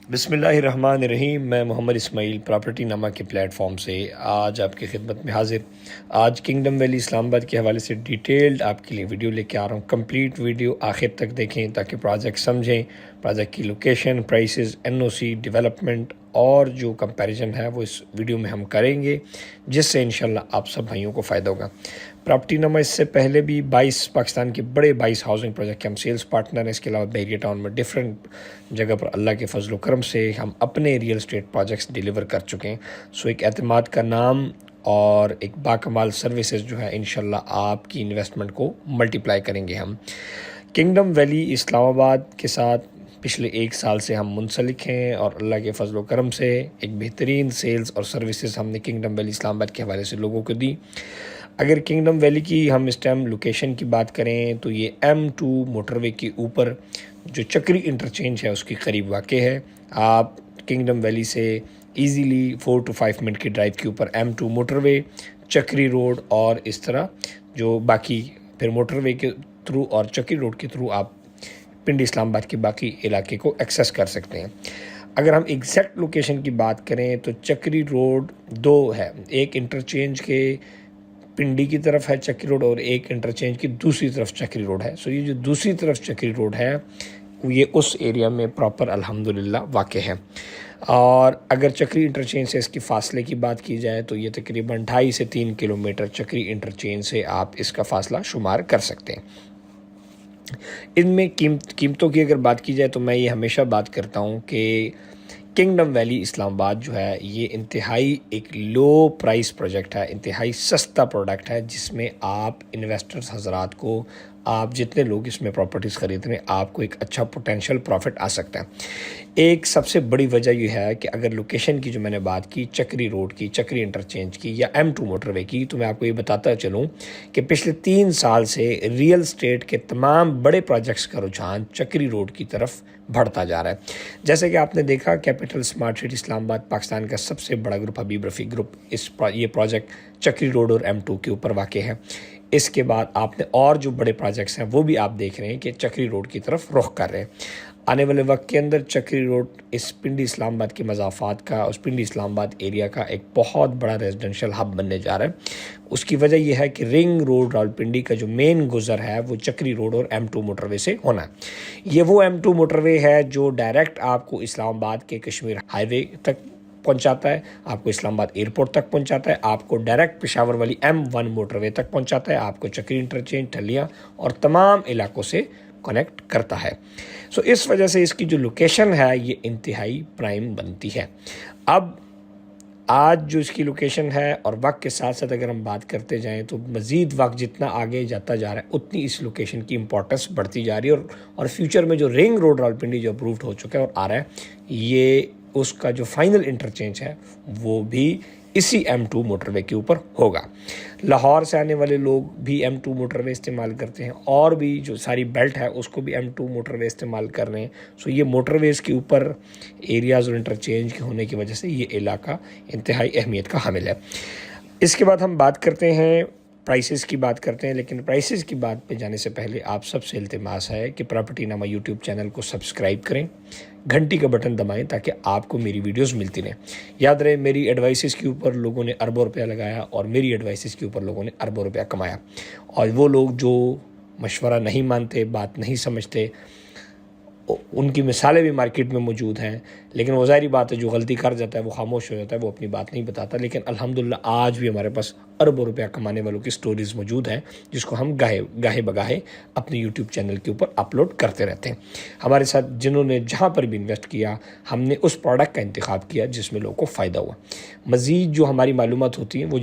بسم اللہ الرحمن الرحیم۔ میں محمد اسماعیل پراپرٹی نامہ کے پلیٹ فارم سے آج آپ کی خدمت میں حاضر۔ آج کنگڈم ویلی اسلام آباد کے حوالے سے ڈیٹیلڈ آپ کے لیے ویڈیو لے کے آ رہا ہوں۔ کمپلیٹ ویڈیو آخر تک دیکھیں تاکہ پروجیکٹ سمجھیں، پروجیکٹ کی لوکیشن، پرائسز، NOC، ڈیولپمنٹ اور جو کمپیریزن ہے وہ اس ویڈیو میں ہم کریں گے، جس سے انشاءاللہ آپ سب بھائیوں کو فائدہ ہوگا۔ پراپرٹی نامہ اس سے پہلے بھی 22 پاکستان کے بڑے 22 ہاؤسنگ پروجیکٹ کے ہم سیلز پارٹنر ہیں۔ اس کے علاوہ بحریہ ٹاؤن میں ڈیفرنٹ جگہ پر اللہ کے فضل و کرم سے ہم اپنے ریئل اسٹیٹ پروجیکٹس ڈیلیور کر چکے ہیں۔ سو ایک اعتماد کا نام اور ایک باکمال سروسز جو ہے انشاءاللہ آپ کی انویسٹمنٹ کو ملٹیپلائی کریں گے ہم۔ کنگڈم ویلی اسلام آباد کے ساتھ پچھلے 1 سال سے ہم منسلک ہیں اور اللہ کے فضل و کرم سے ایک بہترین سیلز اور سروسز ہم نے کنگڈم ویلی اسلام آباد کے حوالے سے لوگوں کو دی۔ اگر کنگڈم ویلی کی ہم اس ٹائم لوکیشن کی بات کریں تو یہ M2 موٹر وے کے اوپر جو چکری انٹرچینج ہے اس کے قریب واقع ہے۔ آپ کنگڈم ویلی سے ایزیلی 4 to 5 منٹ کی ڈرائیو کے اوپر M2 موٹر وے، چکری روڈ اور اس طرح جو باقی پھر موٹر وے کے تھرو اور چکری روڈ کے تھرو آپ پنڈی اسلام آباد کے باقی علاقے کو ایکسیس کر سکتے ہیں۔ اگر ہم ایگزیکٹ لوکیشن کی بات کریں تو چکری روڈ 2 ہے، ایک انٹرچینج کے پنڈی کی طرف ہے چکری روڈ اور ایک انٹرچینج کی دوسری طرف چکری روڈ ہے۔ سو یہ جو دوسری طرف چکری روڈ ہے یہ اس ایریا میں پراپر الحمدللہ واقع ہے۔ اور اگر چکری انٹرچینج سے اس کی فاصلے کی بات کی جائے تو یہ تقریباً 2.5 سے 3 کلومیٹر چکری انٹرچینج سے آپ اس کا فاصلہ شمار کر سکتے ہیں۔ ان میں قیمتوں کی اگر بات کی جائے تو میں یہ ہمیشہ بات کرتا ہوں کہ کنگڈم ویلی اسلام آباد جو ہے یہ انتہائی ایک لو پرائس پروجیکٹ ہے، انتہائی سستا پروڈکٹ ہے، جس میں آپ انویسٹرز حضرات کو، آپ جتنے لوگ اس میں پراپرٹیز خرید رہے ہیں، آپ کو ایک اچھا پوٹینشیل پروفٹ آ سکتا ہے۔ ایک سب سے بڑی وجہ یہ ہے کہ اگر لوکیشن کی جو میں نے بات کی چکری روڈ کی، چکری انٹرچینج کی یا M2 موٹر وے کی، تو میں آپ کو یہ بتاتا چلوں کہ پچھلے 3 سال سے ریئل اسٹیٹ کے تمام بڑے پروجیکٹس کا رجحان چکری روڈ کی طرف بڑھتا جا رہا ہے۔ جیسے کہ آپ نے دیکھا کیپٹل اسمارٹ سٹی اسلام آباد پاکستان کا سب سے بڑا گروپ حبیب رفیق گروپ، یہ پروجیکٹ چکری روڈ اور M2 کے اوپر واقع ہے۔ اس کے بعد آپ نے اور جو بڑے پروجیکٹس ہیں وہ بھی آپ دیکھ رہے ہیں کہ چکری روڈ کی طرف رخ کر رہے ہیں۔ آنے والے وقت کے اندر چکری روڈ اس پنڈی اسلام آباد کے مضافات کا، اس پنڈی اسلام آباد ایریا کا ایک بہت بڑا ریزیڈنشل ہب بننے جا رہا ہے۔ اس کی وجہ یہ ہے کہ رنگ روڈ راولپنڈی کا جو مین گزر ہے وہ چکری روڈ اور M2 موٹر وے سے ہونا ہے۔ یہ وہ M2 موٹر وے ہے جو ڈائریکٹ آپ کو اسلام آباد کے کشمیر ہائی وے تک پہنچاتا ہے، آپ کو اسلام آباد ایئرپورٹ تک پہنچاتا ہے، آپ کو ڈائریکٹ پشاور والی M1 موٹر وے تک پہنچاتا ہے، آپ کو چکری انٹرچینج، ٹھلیاں اور تمام علاقوں سے کنیکٹ کرتا ہے۔ سو اس وجہ سے اس کی جو لوکیشن ہے یہ انتہائی پرائم بنتی ہے۔ اب آج جو اس کی لوکیشن ہے اور وقت کے ساتھ ساتھ اگر ہم بات کرتے جائیں تو مزید وقت جتنا آگے جاتا جا رہا ہے اتنی اس لوکیشن کی امپورٹنس بڑھتی جا رہی ہے، اور فیوچر میں جو رنگ روڈ راولپنڈی جو اپرووڈ ہو چکا ہے اور آ رہا ہے، یہ اس کا جو فائنل انٹرچینج ہے وہ بھی اسی M2 موٹر وے کے اوپر ہوگا۔ لاہور سے آنے والے لوگ بھی M2 موٹر وے استعمال کرتے ہیں، اور بھی جو ساری بیلٹ ہے اس کو بھی M2 موٹر وے استعمال کر رہے ہیں۔ سو یہ موٹر ویز کے اوپر ایریاز اور انٹرچینج کے ہونے کی وجہ سے یہ علاقہ انتہائی اہمیت کا حامل ہے۔ اس کے بعد ہم بات کرتے ہیں پرائسز کی بات کرتے ہیں، لیکن پرائسز کی بات پہ جانے سے پہلے آپ سب سے التماس ہے کہ پراپرٹی نامہ یوٹیوب چینل کو سبسکرائب کریں، گھنٹی کا بٹن دبائیں تاکہ آپ کو میری ویڈیوز ملتی رہیں۔ یاد رہے میری ایڈوائسز کے اوپر لوگوں نے اربوں روپیہ لگایا اور میری ایڈوائسز کے اوپر لوگوں نے اربوں روپیہ کمایا، اور وہ لوگ جو مشورہ نہیں مانتے، بات نہیں سمجھتے، ان کی مثالیں بھی مارکیٹ میں موجود ہیں، لیکن وہ ظاہری بات ہے جو غلطی کر جاتا ہے وہ خاموش ہو جاتا ہے، وہ اپنی بات نہیں بتاتا۔ لیکن الحمدللہ آج بھی ہمارے پاس اربوں روپیہ کمانے والوں کی سٹوریز موجود ہیں، جس کو ہم گاہے بگاہے اپنے یوٹیوب چینل کے اوپر اپلوڈ کرتے رہتے ہیں۔ ہمارے ساتھ جنہوں نے جہاں پر بھی انویسٹ کیا، ہم نے اس پروڈکٹ کا انتخاب کیا جس میں لوگوں کو فائدہ ہوا۔ مزید جو ہماری معلومات ہوتی ہیں وہ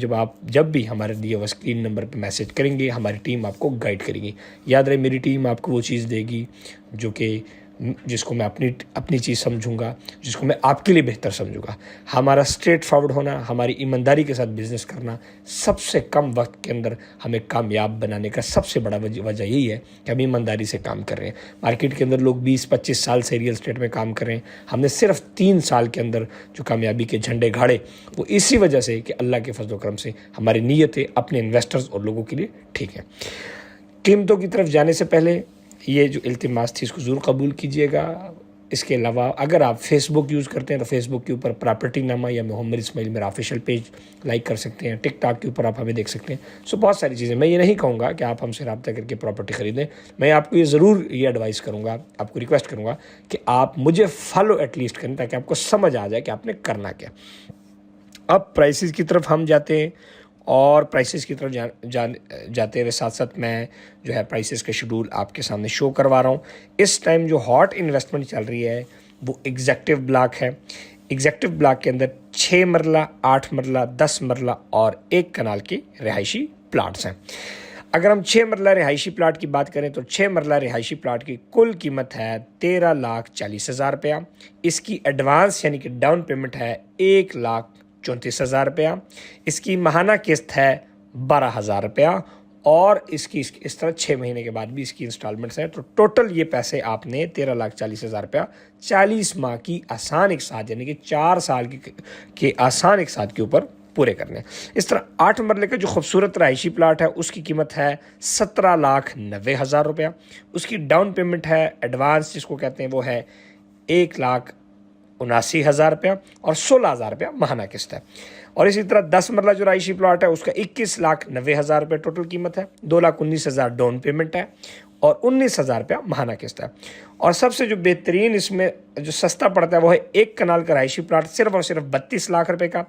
جب بھی ہمارے دیے ہوئے اسکرین نمبر پہ میسج کریں گے، ہماری ٹیم آپ کو گائیڈ کرے گی۔ یاد رہے میری ٹیم آپ کو وہ چیز دے گی جس کو میں اپنی چیز سمجھوں گا، جس کو میں آپ کے لیے بہتر سمجھوں گا۔ ہمارا اسٹریٹ فارورڈ ہونا، ہماری ایمانداری کے ساتھ بزنس کرنا، سب سے کم وقت کے اندر ہمیں کامیاب بنانے کا سب سے بڑا وجہ یہی ہے کہ ہم ایمانداری سے کام کر رہے ہیں۔ مارکیٹ کے اندر لوگ 20-25 سال سے ریئل اسٹیٹ میں کام کر رہے ہیں، ہم نے صرف 3 سال کے اندر جو کامیابی کے جھنڈے گاڑے وہ اسی وجہ سے کہ اللہ کے فضل و کرم سے ہماری نیتیں اپنے انویسٹرز اور لوگوں کے لیے ٹھیک ہیں۔ قیمتوں کی طرف جانے سے پہلے یہ جو التماس تھی اس کو ضرور قبول کیجیے گا۔ اس کے علاوہ اگر آپ فیس بک یوز کرتے ہیں تو فیس بک کے اوپر پراپرٹی نامہ یا محمد اسماعیل میرا آفیشیل پیج لائک کر سکتے ہیں. ٹک ٹاک کے اوپر آپ ہمیں دیکھ سکتے ہیں. سو بہت ساری چیزیں. میں یہ نہیں کہوں گا کہ آپ ہم سے رابطہ کر کے پراپرٹی خریدیں. میں آپ کو یہ ضرور یہ ایڈوائز کروں گا, آپ کو ریکویسٹ کروں گا کہ آپ مجھے فالو ایٹ لیسٹ کریں تاکہ آپ کو سمجھ آ جائے کہ آپ نے کرنا کیا. اب پرائسز کی طرف ہم جاتے ہیں, اور پرائسز کی طرف جاتے ہوئے ساتھ ساتھ میں جو ہے پرائسز کا شیڈول آپ کے سامنے شو کروا رہا ہوں. اس ٹائم جو ہاٹ انویسٹمنٹ چل رہی ہے وہ ایگزیکٹو بلاک ہے. ایگزیکٹو بلاک کے اندر 6 مرلہ 8 مرلہ 10 مرلہ اور 1 کنال کے رہائشی پلاٹس ہیں. اگر ہم 6 مرلہ رہائشی پلاٹ کی بات کریں تو 6 مرلہ رہائشی پلاٹ کی کل قیمت ہے 13,40,000 روپیہ. اس کی ایڈوانس یعنی کہ ڈاؤن پیمنٹ ہے 1,34,000 روپیہ. اس کی ماہانہ قسط ہے 12,000 روپیہ, اور اس اس طرح 6 مہینے کے بعد بھی اس کی انسٹالمنٹس ہیں. تو ٹوٹل یہ پیسے آپ نے 13,40,000 روپیہ 40 ماہ کی آسان اقساط یعنی کہ 4 سال کے آسان اقساط کے اوپر پورے کرنے. اس طرح 8 مرلے کا جو خوبصورت رہائشی پلاٹ ہے اس کی قیمت ہے 17,90,000 روپیہ. اس کی ڈاؤن پیمنٹ ہے ایڈوانس جس کو کہتے ہیں وہ ہے 1,79,000 روپیہ, اور 16,000 روپیہ ماہانہ قسط ہے. اور اسی طرح 10 مرلہ جو رہائشی پلاٹ ہے اس کا 21,90,000 روپے ٹوٹل قیمت ہے, 2,19,000 ڈاؤن پیمنٹ ہے, اور 19,000 روپیہ ماہانہ قسط ہے. اور سب سے جو بہترین اس میں جو سستا پڑتا ہے وہ ہے 1 کنال کا رہائشی پلاٹ صرف اور صرف 32 لاکھ روپے کا,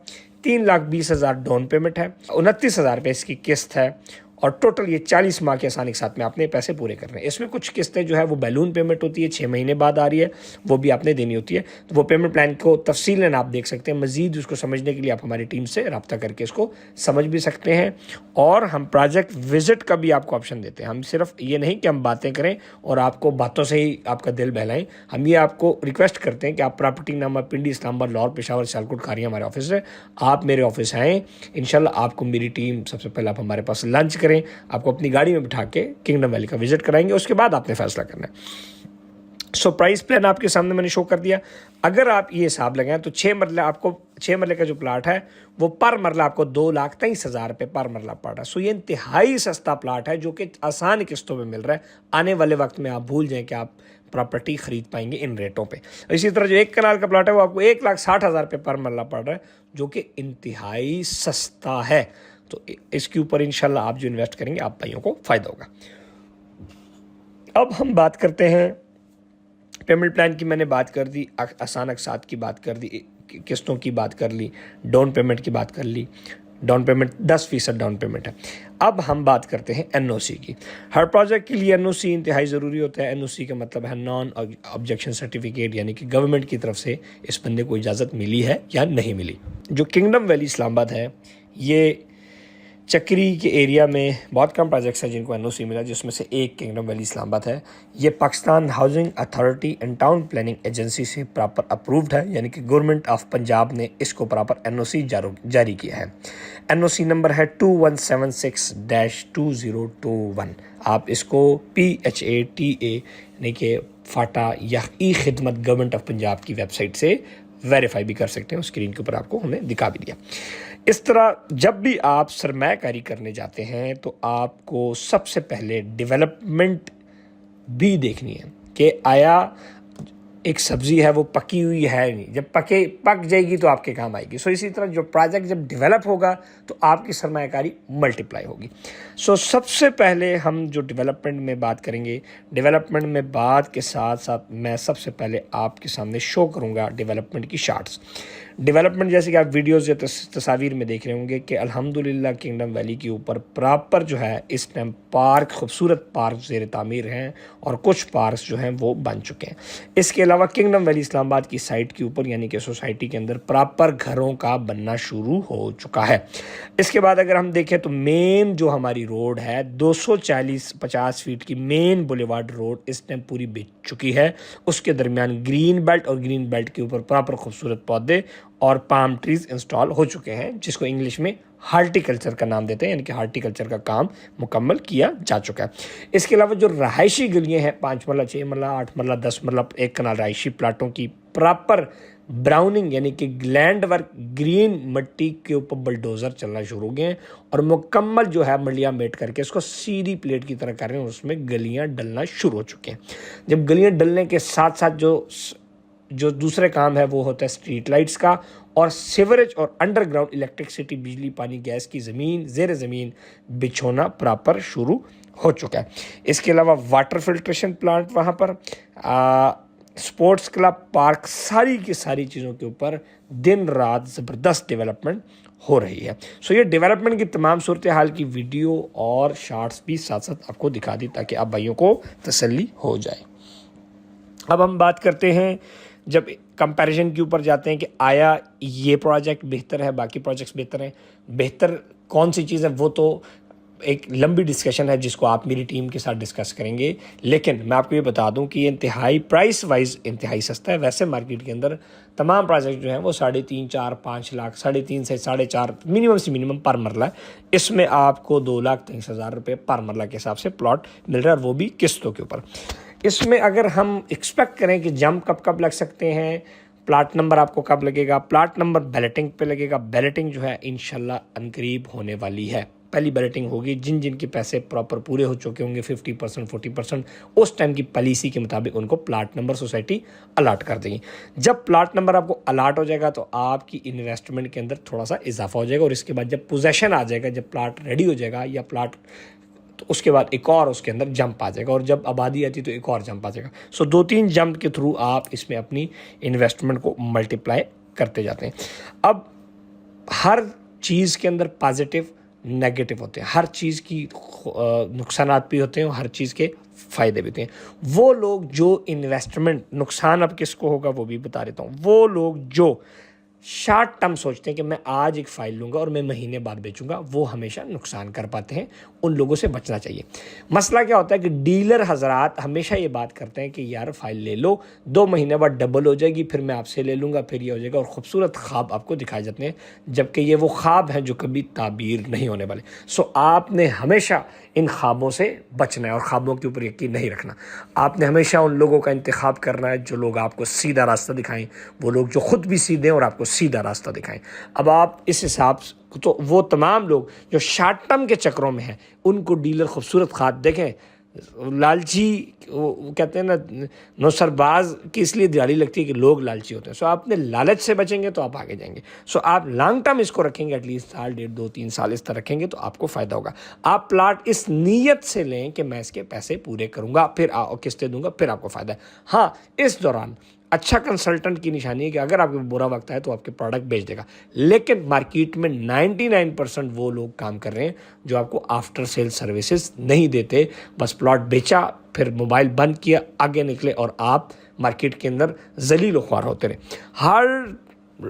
3,20,000 ڈاؤن پیمنٹ ہے, 29,000 روپے اس کی قسط ہے, اور ٹوٹل یہ 40 ماہ کے آسانی کے ساتھ میں آپ نے پیسے پورے کرنے ہیں. اس میں کچھ قسطیں جو ہے وہ بیلون پیمنٹ ہوتی ہے, 6 مہینے بعد آ رہی ہے, وہ بھی آپ نے دینی ہوتی ہے. تو وہ پیمنٹ پلان کو تفصیلاً آپ دیکھ سکتے ہیں. مزید اس کو سمجھنے کے لیے آپ ہماری ٹیم سے رابطہ کر کے اس کو سمجھ بھی سکتے ہیں. اور ہم پروجیکٹ وزٹ کا بھی آپ کو آپشن دیتے ہیں. ہم صرف یہ نہیں کہ ہم باتیں کریں اور آپ کو باتوں سے ہی آپ کا دل بہلائیں, ہم یہ آپ کو ریکویسٹ کرتے ہیں کہ آپ پراپرٹی نامہ پنڈی, اسلام آباد, لاہور, پشاور, سیالکوٹ, کھاریاں ہمارے آفس ہے, آپ میرے آفس آئیں. انشاءاللہ آپ کو میری ٹیم سب سے پہلے آپ ہمارے پاس لنچ کریں, آپ کو اپنی گاڑی میں بٹھا کے کنگڈم ویلی کا وزٹ کرائیں گے, اس کے بعد آپ نے فیصلہ کرنا ہے. سو پرائس پلان آپ کے سامنے میں نے شو کر دیا. اگر آپ یہ حساب لگائیں تو 6 مرلے کا جو پلاٹ ہے وہ پر مرلہ آپ کو 2,23,000 روپے پر مرلہ پڑ رہا ہے. سو یہ انتہائی سستا پلاٹ ہے جو کہ آسان قسطوں میں مل رہا ہے. آنے والے وقت میں آپ بھول جائیں کہ آپ پراپرٹی خرید پائیں گے ان ریٹوں پہ. اسی طرح جو 1 کنال کا پلاٹ ہے وہ آپ کو 1,60,000 روپے پر مرلہ پڑ رہا ہے, جو کہ انتہائی سستا ہے. تو اس کے اوپر انشاءاللہ آپ جو انویسٹ کریں گے آپ بھائیوں کو فائدہ ہوگا. اب ہم بات کرتے ہیں پیمنٹ پلان کی. میں نے بات کر دی, آسان اقساط کی بات کر دی, قسطوں کی بات کر لی, ڈاؤن پیمنٹ کی بات کر لی. ڈاؤن پیمنٹ 10% ڈاؤن پیمنٹ ہے. اب ہم بات کرتے ہیں NOC کی. ہر پروجیکٹ کے لیے NOC انتہائی ضروری ہوتا ہے. NOC کا مطلب ہے نان آبجیکشن سرٹیفکیٹ, یعنی کہ گورنمنٹ کی طرف سے اس بندے کو اجازت ملی ہے یا نہیں ملی. جو کنگڈم ویلی اسلام آباد ہے یہ چکری کے ایریا میں بہت کم پروجیکٹس ہیں جن کو NOC ملا, جس میں سے ایک کنگڈم ویلی اسلام آباد ہے. یہ Pakistan housing authority and town planning agency سے پراپر اپرووڈ ہے, یعنی کہ گورنمنٹ آف پنجاب نے اس کو پراپر NOC جاری کیا ہے. NOC نمبر ہے 2176-2021. آپ اس کو PHATA یعنی کہ فاٹا یا ای خدمت گورنمنٹ آف پنجاب کی ویب سائٹ سے ویریفائی بھی کر سکتے ہیں. اسکرین کے اوپر آپ کو ہم نے دکھا بھی دیا. اس طرح جب بھی آپ سرمایہ کاری کرنے جاتے ہیں تو آپ کو سب سے پہلے ڈیولپمنٹ بھی دیکھنی ہے کہ آیا ایک سبزی ہے وہ پکی ہوئی ہے نہیں. جب پک جائے گی تو آپ کے کام آئے گی. سو اسی طرح جو پروجیکٹ جب ڈیولپ ہوگا تو آپ کی سرمایہ کاری ملٹیپلائی ہوگی. سو سب سے پہلے ہم جو ڈیولپمنٹ میں بات کریں گے, ڈیولپمنٹ میں بات کے ساتھ ساتھ میں سب سے پہلے آپ کے سامنے شو کروں گا ڈیولپمنٹ کی شارٹس. ڈیولپمنٹ جیسے کہ آپ ویڈیوز یا تصاویر میں دیکھ رہے ہوں گے کہ الحمدللہ کنگڈم ویلی کے اوپر پراپر جو ہے اس ٹائم پارک, خوبصورت پارک زیر تعمیر ہیں, اور کچھ پارکس جو ہیں وہ بن چکے ہیں. اس کے علاوہ کنگڈم ویلی اسلام آباد کی سائٹ کے اوپر یعنی کہ سوسائٹی کے اندر پراپر گھروں کا بننا شروع ہو چکا ہے. اس کے بعد اگر ہم دیکھیں تو مین جو ہماری روڈ ہے 240-50 فیٹ کی مین بولیوارڈ روڈ اس ٹائم پوری بچ چکی ہے. اس کے درمیان گرین بیلٹ اور گرین بیلٹ کے اوپر پراپر خوبصورت پودے اور پام ٹریز انسٹال ہو چکے ہیں, جس کو انگلش میں ہارٹی کلچر کا نام دیتے ہیں, یعنی کہ ہارٹی کلچر کا کام مکمل کیا جا چکا ہے. اس کے علاوہ جو رہائشی گلیاں ہیں 5 مرلہ 6 مرلہ 8 مرلہ 10 مرلہ 1 کنال رہائشی پلاٹوں کی پراپر براؤننگ یعنی کہ لینڈ ورک گرین مٹی کے اوپر بلڈوزر چلنا شروع ہو گئے ہیں, اور مکمل جو ہے ملیاں میٹ کر کے اس کو سیدھی پلیٹ کی طرح کر رہے ہیں, اور اس میں گلیاں ڈلنا شروع ہو چکے ہیں. جب گلیاں ڈلنے کے ساتھ ساتھ جو جو دوسرے کام ہے وہ ہوتا ہے اسٹریٹ لائٹس کا اور سیوریج اور انڈر گراؤنڈ الیکٹرکسٹی، بجلی پانی گیس کی زیر زمین بچھونا پراپر شروع ہو چکا ہے۔ اس کے علاوہ واٹر فلٹریشن پلانٹ وہاں پر، سپورٹس کلب، پارک، ساری کی ساری چیزوں کے اوپر دن رات زبردست ڈیولپمنٹ ہو رہی ہے۔ یہ ڈیولپمنٹ کی تمام صورتحال کی ویڈیو اور شارٹس بھی ساتھ ساتھ آپ کو دکھا دی تاکہ آپ بھائیوں کو تسلی ہو جائے۔ اب ہم بات کرتے ہیں، جب کمپیریزن کے اوپر جاتے ہیں کہ آیا یہ پروجیکٹ بہتر ہے، باقی پروجیکٹس بہتر ہیں، بہتر کون سی چیز ہے، وہ تو ایک لمبی ڈسکشن ہے جس کو آپ میری ٹیم کے ساتھ ڈسکس کریں گے، لیکن میں آپ کو یہ بتا دوں کہ یہ انتہائی پرائس وائز انتہائی سستا ہے۔ ویسے مارکیٹ کے اندر تمام پروجیکٹ جو ہیں وہ 3.5 4 5 لاکھ، 3.5 سے 4.5 منیمم سے منیمم پر مرلہ ہے۔ اس میں آپ کو 2,23,000 روپے پر مرلہ کے حساب سے پلاٹ مل رہا ہے، اور وہ بھی قسطوں کے اوپر۔ اس میں اگر ہم ایکسپیکٹ کریں کہ جمپ کب لگ سکتے ہیں، پلاٹ نمبر آپ کو کب لگے گا، پلاٹ نمبر بیلٹنگ پہ لگے گا۔ بیلٹنگ جو ہے انشاءاللہ عنقریب ہونے والی ہے، پہلی بیلٹنگ ہوگی۔ جن کے پیسے پراپر پورے ہو چکے ہوں گے 50% 40%، اس ٹائم کی پالیسی کے مطابق ان کو پلاٹ نمبر سوسائٹی الاٹ کر دیں گی۔ جب پلاٹ نمبر آپ کو الاٹ ہو جائے گا تو آپ کی انویسٹمنٹ کے اندر تھوڑا سا اضافہ ہو جائے گا، اور اس کے بعد جب پوزیشن آ جائے گا، جب پلاٹ ریڈی ہو جائے گا یا پلاٹ، تو اس کے بعد ایک اور اس کے اندر جمپ آ جائے گا، اور جب آبادی آتی تو ایک اور جمپ آ جائے گا۔ 2-3 جمپ کے تھرو آپ اس میں اپنی انویسٹمنٹ کو ملٹیپلائی کرتے جاتے ہیں۔ اب ہر چیز کے اندر پازیٹیو نیگیٹو ہوتے ہیں، ہر چیز کی نقصانات بھی ہوتے ہیں اور ہر چیز کے فائدے بھی ہوتے ہیں۔ وہ لوگ جو انویسٹمنٹ، نقصان اب کس کو ہوگا وہ بھی بتا دیتا ہوں، وہ لوگ جو شارٹ ٹرم سوچتے ہیں کہ میں آج ایک فائل لوں گا اور میں مہینے بعد بیچوں گا، وہ ہمیشہ نقصان کر پاتے ہیں، ان لوگوں سے بچنا چاہیے۔ مسئلہ کیا ہوتا ہے کہ ڈیلر حضرات ہمیشہ یہ بات کرتے ہیں کہ یار فائل لے لو، 2 مہینے بعد ڈبل ہو جائے گی، پھر میں آپ سے لے لوں گا، پھر یہ ہو جائے گا، اور خوبصورت خواب آپ کو دکھائے جاتے ہیں، جبکہ یہ وہ خواب ہیں جو کبھی تعبیر نہیں ہونے والے۔ آپ نے ہمیشہ ان خوابوں سے بچنا ہے اور خوابوں کے اوپر یقین نہیں رکھنا۔ آپ نے ہمیشہ ان لوگوں کا انتخاب کرنا ہے جو لوگ آپ کو سیدھا راستہ دکھائیں، وہ لوگ جو خود بھی سیدھے اور آپ کو سیدھا راستہ دکھائیں۔ اب آپ اس حساب سے، تو وہ تمام لوگ جو شارٹ ٹرم کے چکروں میں ہیں، ان کو ڈیلر خوبصورت خواب دیکھیں، لالچی، وہ کہتے ہیں نا، نوسر باز کی اس لیے دیوالی لگتی ہے کہ لوگ لالچی ہوتے ہیں۔ آپ اپنے لالچ سے بچیں گے تو آپ آگے جائیں گے۔ آپ لانگ ٹرم اس کو رکھیں گے، ایٹ لیسٹ 1 1.5 2 3 سال اس طرح رکھیں گے تو آپ کو فائدہ ہوگا۔ آپ پلاٹ اس نیت سے لیں کہ میں اس کے پیسے پورے کروں گا، پھر قسطیں دوں گا، پھر آپ کو فائدہ ہے۔ ہاں، اس دوران اچھا کنسلٹنٹ کی نشانی ہے کہ اگر آپ کو برا وقت ہے تو آپ کے پروڈکٹ بیچ دے گا، لیکن مارکیٹ میں 99% وہ لوگ کام کر رہے ہیں جو آپ کو آفٹر سیل سروسز نہیں دیتے، بس پلاٹ بیچا، پھر موبائل بند کیا، آگے نکلے، اور آپ مارکیٹ کے اندر ذلیل و خوار ہوتے رہے۔ ہر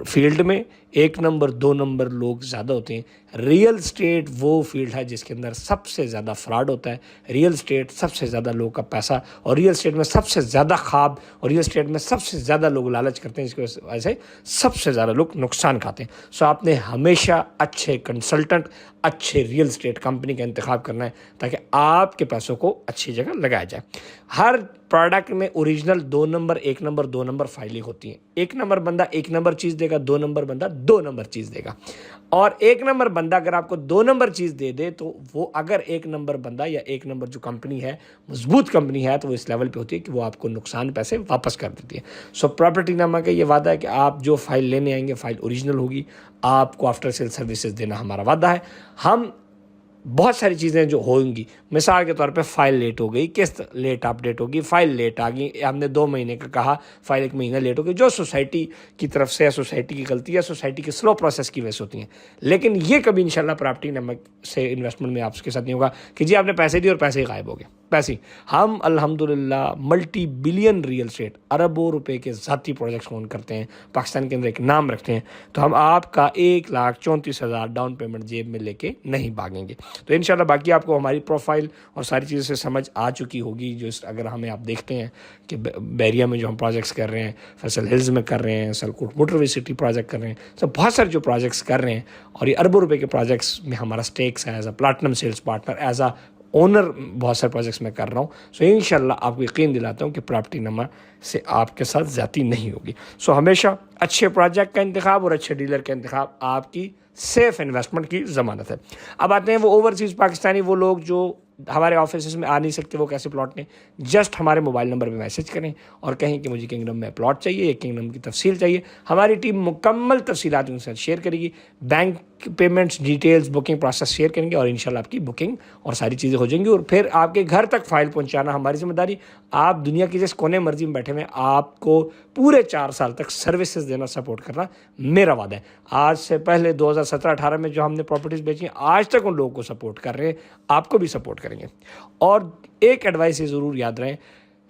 فیلڈ میں 1 نمبر 2 نمبر لوگ زیادہ ہوتے ہیں۔ ریئل اسٹیٹ وہ فیلڈ ہے جس کے اندر سب سے زیادہ فراڈ ہوتا ہے، ریئل اسٹیٹ سب سے زیادہ لوگوں کا پیسہ، اور ریئل اسٹیٹ میں سب سے زیادہ خواب، اور ریئل اسٹیٹ میں سب سے زیادہ لوگ لالچ کرتے ہیں، اس کی وجہ سے سب سے زیادہ لوگ نقصان کھاتے ہیں۔ آپ نے ہمیشہ اچھے کنسلٹنٹ، اچھے ریئل اسٹیٹ کمپنی کا انتخاب کرنا ہے تاکہ آپ کے پیسوں کو اچھی جگہ لگایا جائے۔ ہر پروڈکٹ میں اوریجنل 2 نمبر 1 نمبر 2 نمبر فائلیں ہوتی ہیں۔ 1 نمبر بندہ 1 نمبر چیز دے گا، 2 نمبر بندہ 2 نمبر چیز دے گا، اور 1 نمبر بندہ اگر آپ کو 2 نمبر چیز دے دے تو وہ، اگر 1 نمبر بندہ یا 1 نمبر جو کمپنی ہے مضبوط کمپنی ہے، تو وہ اس لیول پہ ہوتی ہے کہ وہ آپ کو نقصان پیسے واپس کر دیتی ہے۔ پراپرٹی نامہ کا یہ وعدہ ہے کہ آپ جو فائل لینے آئیں گے فائل اوریجنل ہوگی، آپ کو آفٹر سیل سروسز دینا ہمارا وعدہ ہے۔ ہم بہت ساری چیزیں جو ہوں گی، مثال کے طور پہ فائل لیٹ ہو گئی، قسط لیٹ اپڈیٹ ہوگی، فائل لیٹ آ گئی، ہم نے 2 مہینے کا کہا، فائل 1 مہینہ لیٹ ہو گئی، جو سوسائٹی کی طرف سے، سوسائٹی کی غلطی ہے، سوسائٹی کے سلو پروسیس کی وجہ سے ہوتی ہیں۔ لیکن یہ کبھی انشاءاللہ پراپرٹی نمک سے انویسٹمنٹ میں آپ کے ساتھ نہیں ہوگا کہ جی آپ نے پیسے دیے اور پیسے ہی غائب ہو گئے۔ پیسے ہم الحمدللہ ملٹی بلین ریئل اسٹیٹ، اربوں روپے کے ذاتی پروجیکٹس اون کرتے ہیں، پاکستان کے اندر ایک نام رکھتے ہیں، تو ہم آپ کا 1,34,000 ڈاؤن پیمنٹ جیب میں لے کے نہیں بھاگیں گے۔ تو انشاءاللہ باقی آپ کو ہماری پروفائل اور ساری چیزوں سے سمجھ آ چکی ہوگی، جو اگر ہمیں آپ دیکھتے ہیں کہ بیریا میں جو ہم پروجیکٹس کر رہے ہیں، فیصل ہلز میں کر رہے ہیں، سلکوٹ موٹر وے سٹی پروجیکٹ کر رہے ہیں، بہت سارے جو پروجیکٹس کر رہے ہیں، اور یہ اربوں روپے کے پروجیکٹس میں ہمارا سٹیکس ہے as a platinum sales partner, as a owner, بہت سارے پروجیکٹس میں کر رہا ہوں۔ انشاءاللہ آپ کو یقین دلاتا ہوں کہ پراپرٹی نمبر سے آپ کے ساتھ زیادتی نہیں ہوگی۔ ہمیشہ اچھے پروجیکٹ کا انتخاب اور اچھے ڈیلر کا انتخاب آپ کی سیف انویسٹمنٹ کی ضمانت ہے۔ اب آتے ہیں وہ اوورسیز پاکستانی، وہ لوگ جو ہمارے آفیسز میں آ نہیں سکتے وہ کیسے پلاٹ لیں، جسٹ ہمارے موبائل نمبر پہ میسج کریں اور کہیں کہ مجھے کنگڈم میں پلاٹ چاہیے یا کنگڈم کی تفصیل چاہیے. ہماری ٹیم مکمل تفصیلات ان کے ساتھ شیئر کرے گی، bank payments details booking process share کریں گے اور انشاءاللہ آپ کی بکنگ اور ساری چیزیں ہو جائیں گی. اور پھر آپ کے گھر تک فائل پہنچانا ہماری ذمہ داری. آپ دنیا کے جس کونے مرضی میں بیٹھے ہوئے آپ کو پورے 4 سال تک سروسز دینا، سپورٹ کرنا میرا وعدہ ہے. آج سے پہلے 2017-18 میں جو ہم نے پراپرٹیز بیچی آج تک ان لوگوں کو سپورٹ کر رہے ہیں، آپ کو بھی سپورٹ کریں گے. اور ایک ایڈوائس یہ ضرور یاد رہیں،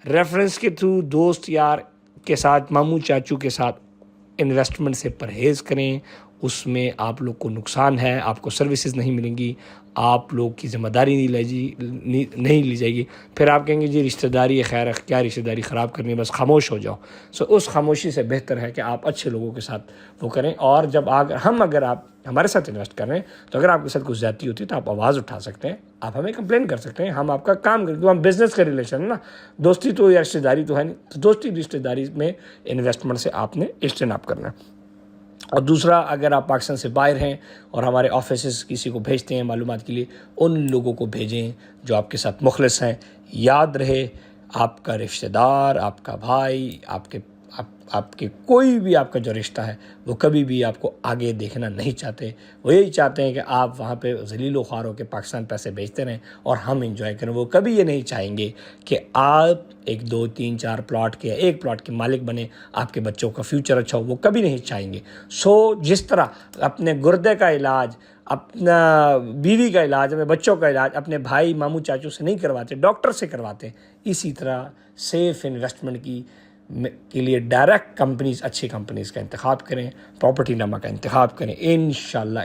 ریفرنس کے تھرو دوست یار کے ساتھ، ماموں چاچو کے ساتھ انویسٹمنٹ سے پرہیز کریں. اس میں آپ لوگ کو نقصان ہے، آپ کو سروسز نہیں ملیں گی، آپ لوگ کی ذمہ داری نہیں لی جائے گی. پھر آپ کہیں گے جی رشتہ داری ہے، خیر کیا رشتہ داری خراب کرنی ہے، بس خاموش ہو جاؤ. اس خاموشی سے بہتر ہے کہ آپ اچھے لوگوں کے ساتھ وہ کریں. اور جب اگر آپ ہمارے ساتھ انویسٹ کر رہے ہیں تو اگر آپ کے ساتھ کچھ زیادتی ہوتی ہے تو آپ آواز اٹھا سکتے ہیں، آپ ہمیں کمپلین کر سکتے ہیں، ہم آپ کا کام کریں گے. ہم بزنس کا ریلیشن ہے نا، دوستی تو یا رشتہ داری تو ہے نہیں. تو دوستی رشتہ داری میں انویسٹمنٹ سے آپ نے اجتناب کرنا ہے. اور دوسرا، اگر آپ پاکستان سے باہر ہیں اور ہمارے آفیسز کسی کو بھیجتے ہیں معلومات کے لیے، ان لوگوں کو بھیجیں جو آپ کے ساتھ مخلص ہیں. یاد رہے، آپ کا رشتہ دار، آپ کا بھائی، آپ کے کوئی بھی آپ کا جو رشتہ ہے وہ کبھی بھی آپ کو آگے دیکھنا نہیں چاہتے. وہ یہی چاہتے ہیں کہ آپ وہاں پہ ذلیل و خوار ہو کے پاکستان پیسے بھیجتے رہیں اور ہم انجوائے کریں. وہ کبھی یہ نہیں چاہیں گے کہ آپ 1 2 3 4 پلاٹ کے، ایک پلاٹ کے مالک بنے، آپ کے بچوں کا فیوچر اچھا ہو. وہ کبھی نہیں چاہیں گے. جس طرح اپنے گردے کا علاج، اپنا بیوی کا علاج، اپنے بچوں کا علاج اپنے بھائی ماموں چاچو سے نہیں کرواتے، ڈاکٹر سے کرواتے، اسی طرح سیف انویسٹمنٹ کے لیے ڈائریکٹ کمپنیز، اچھی کمپنیز کا انتخاب کریں، پراپرٹی نامہ کا انتخاب کریں. انشاءاللہ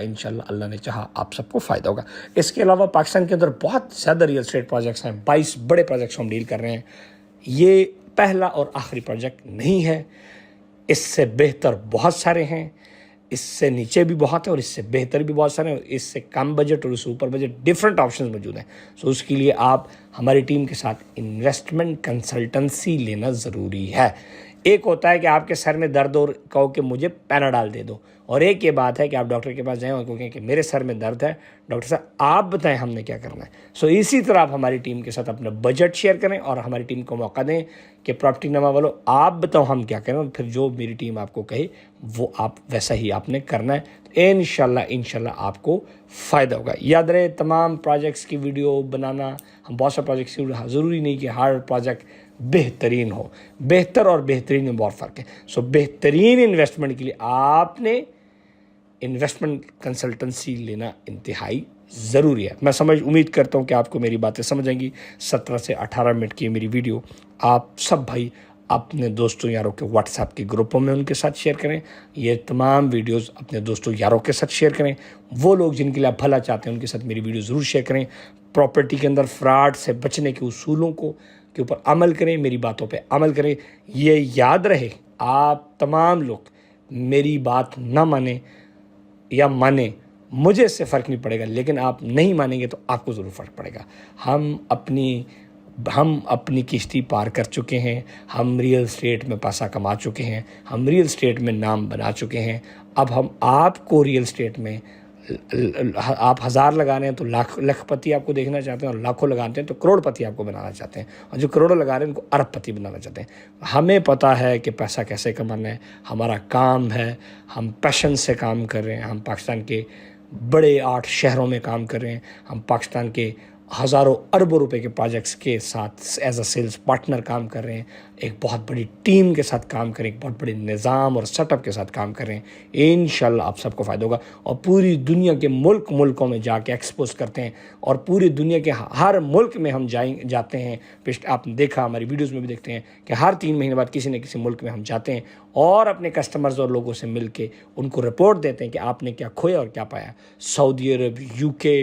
اللہ نے چاہا آپ سب کو فائدہ ہوگا. اس کے علاوہ پاکستان کے اندر بہت زیادہ ریئل اسٹیٹ پروجیکٹس ہیں، 22 بڑے پروجیکٹس ہم ڈیل کر رہے ہیں. یہ پہلا اور آخری پروجیکٹ نہیں ہے، اس سے بہتر بہت سارے ہیں، اس سے نیچے بھی بہت ہیں اور اس سے بہتر بھی بہت سارے ہیں، اس سے کم بجٹ اور اس سے اوپر بجٹ ڈیفرنٹ آپشنز موجود ہیں. اس کے لیے آپ ہماری ٹیم کے ساتھ انویسٹمنٹ کنسلٹنسی لینا ضروری ہے. ایک ہوتا ہے کہ آپ کے سر میں درد اور کہو کہ مجھے پیناڈال دے دو، اور ایک یہ بات ہے کہ آپ ڈاکٹر کے پاس جائیں اور کہیں کہ میرے سر میں درد ہے، ڈاکٹر صاحب آپ بتائیں ہم نے کیا کرنا ہے. اسی طرح آپ ہماری ٹیم کے ساتھ اپنا بجٹ شیئر کریں اور ہماری ٹیم کو موقع دیں کہ پراپرٹی نامہ والو آپ بتاؤ ہم کیا کریں، اور پھر جو میری ٹیم آپ کو کہے وہ آپ ویسا ہی آپ نے کرنا ہے. انشاءاللہ آپ کو فائدہ ہوگا. یاد رہے، تمام پروجیکٹس کی ویڈیو بنانا، ہم بہت سا پروجیکٹس کی ضروری نہیں کہ ہر پروجیکٹ بہترین ہو. بہتر اور بہترین میں بہت فرق ہے. بہترین انویسٹمنٹ کے لیے آپ نے انویسٹمنٹ کنسلٹنسی لینا انتہائی ضروری ہے. میں امید کرتا ہوں کہ آپ کو میری باتیں سمجھ آئیں گی. 17 سے 18 منٹ کی میری ویڈیو آپ سب بھائی اپنے دوستوں یاروں کے واٹس ایپ کے گروپوں میں ان کے ساتھ شیئر کریں. یہ تمام ویڈیوز اپنے دوستوں یاروں کے ساتھ شیئر کریں. وہ لوگ جن کے لیے آپ بھلا چاہتے ہیں ان کے ساتھ میری ویڈیو ضرور شیئر کریں. پراپرٹی کے اندر فراڈ سے بچنے کے اصولوں کے اوپر عمل کریں، میری باتوں پہ عمل کریں. یہ یاد رہے، آپ تمام لوگ میری بات نہ مانیں یا مانیں، مجھے اس سے فرق نہیں پڑے گا، لیکن آپ نہیں مانیں گے تو آپ کو ضرور فرق پڑے گا. ہم اپنی کشتی پار کر چکے ہیں، ہم ریئل اسٹیٹ میں پیسہ کما چکے ہیں، ہم ریئل اسٹیٹ میں نام بنا چکے ہیں. اب ہم آپ کو ریئل اسٹیٹ میں آپ 1000 لگا رہے ہیں تو لاکھ پتی آپ کو دیکھنا چاہتے ہیں، اور لاکھوں لگاتے ہیں تو کروڑ پتی آپ کو بنانا چاہتے ہیں، اور جو کروڑوں لگا رہے ہیں ان کو ارب پتی بنانا چاہتے ہیں. ہمیں پتہ ہے کہ پیسہ کیسے کمانا ہے، ہمارا کام ہے، ہم پیشن سے کام کر رہے ہیں. ہم پاکستان کے بڑے 8 شہروں میں کام کر رہے ہیں. ہم پاکستان کے ہزاروں اربوں روپے کے پروجیکٹس کے ساتھ ایز اے سیلز پارٹنر کام کر رہے ہیں. ایک بہت بڑی ٹیم کے ساتھ کام کریں، ایک بہت بڑے نظام اور سیٹ اپ کے ساتھ کام کر رہے ہیں. انشاءاللہ آپ سب کو فائدہ ہوگا. اور پوری دنیا کے ملکوں میں جا کے ایکسپوز کرتے ہیں، اور پوری دنیا کے ہر ملک میں ہم جاتے ہیں. آپ نے دیکھا، ہماری ویڈیوز میں بھی دیکھتے ہیں کہ ہر 3 مہینے بعد کسی نہ کسی ملک میں ہم جاتے ہیں اور اپنے کسٹمرز اور لوگوں سے مل کے ان کو رپورٹ دیتے ہیں کہ آپ نے کیا کھویا اور کیا پایا. سعودی عرب، UK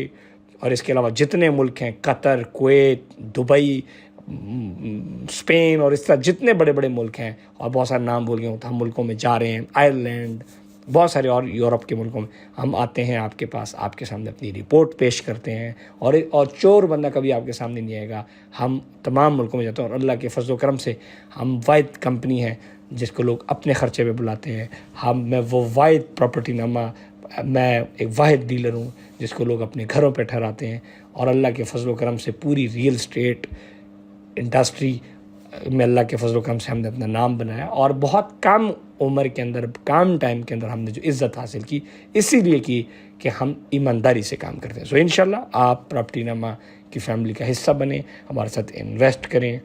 اور اس کے علاوہ جتنے ملک ہیں، قطر، کویت، دبئی، اسپین اور اس طرح جتنے بڑے بڑے ملک ہیں، اور بہت سارے نام بول گئے ہوں تو ہم ملکوں میں جا رہے ہیں. آئرلینڈ، بہت سارے اور یورپ کے ملکوں میں ہم آتے ہیں آپ کے پاس، آپ کے سامنے اپنی رپورٹ پیش کرتے ہیں، اور چور بندہ کبھی آپ کے سامنے نہیں آئے گا. ہم تمام ملکوں میں جاتے ہیں، اور اللہ کے فضل و کرم سے ہم واحد کمپنی ہے جس کو لوگ اپنے خرچے پہ بلاتے ہیں. میں وہ واحد پراپرٹی نامہ، میں ایک واحد ڈیلر ہوں جس کو لوگ اپنے گھروں پہ ٹھہراتے ہیں. اور اللہ کے فضل و کرم سے پوری ریئل اسٹیٹ انڈسٹری میں اللہ کے فضل و کرم سے ہم نے اپنا نام بنایا، اور بہت کم عمر کے اندر، کم ٹائم کے اندر ہم نے جو عزت حاصل کی، اسی لیے کی کہ ہم ایمانداری سے کام کرتے ہیں۔ انشاءاللہ آپ پراپرٹی نامہ کی فیملی کا حصہ بنیں، ہمارے ساتھ انویسٹ کریں۔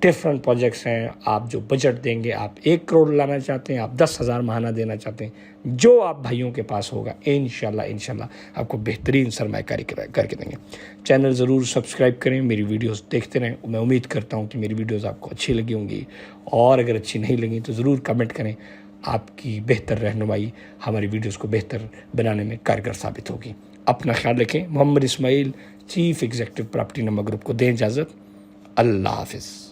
ڈفرنٹ پروجیکٹس ہیں، آپ جو بجٹ دیں گے، آپ 1 کروڑ لانا چاہتے ہیں، آپ 10,000 ماہانہ دینا چاہتے ہیں، جو آپ بھائیوں کے پاس ہوگا انشاءاللہ آپ کو بہترین سرمایہ کاری کر کے دیں گے۔ چینل ضرور سبسکرائب کریں، میری ویڈیوز دیکھتے رہیں۔ میں امید کرتا ہوں کہ میری ویڈیوز آپ کو اچھی لگی ہوں گی، اور اگر اچھی نہیں لگیں تو ضرور کمنٹ کریں۔ آپ کی بہتر رہنمائی ہماری ویڈیوز کو بہتر بنانے میں کارگر ثابت ہوگی۔ اپنا خیال رکھیں۔ محمد اسماعیل، چیف ایگزیکٹو پراپرٹی نامہ گروپ کو دیں اجازت۔ اللہ حافظ۔